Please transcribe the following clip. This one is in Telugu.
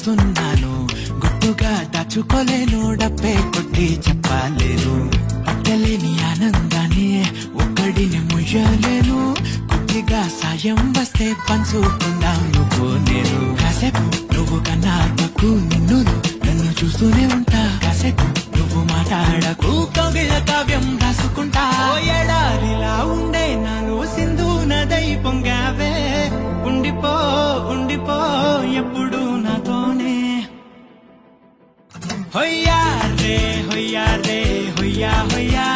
చూస్తున్నాను, గుట్టుగా దాచుకోలేను, డబ్బే కొట్టి చెప్పలేను. పట్టలేని ఆనందాన్ని ఒక్కడిని ముయ్యలేను, కొద్దిగా సాయం వస్తే పంచుకుందాం నువ్వు నేను. కాసేపు నువ్వు కన్నా తక్కు నిన్ను నన్ను చూస్తూనే ఉంటా, కాసేపు నువ్వు మాట్లాడకు కవిల కావ్యం రాసుకుంటా. ఎడారిలా ఉండే నాను సింధు నదై పొంగావే, ఉండిపో ఉండిపో ఎప్పుడు నాతోనే. హొయ్యా రే హొయ్యా రే హొయ్యా హొయ్యా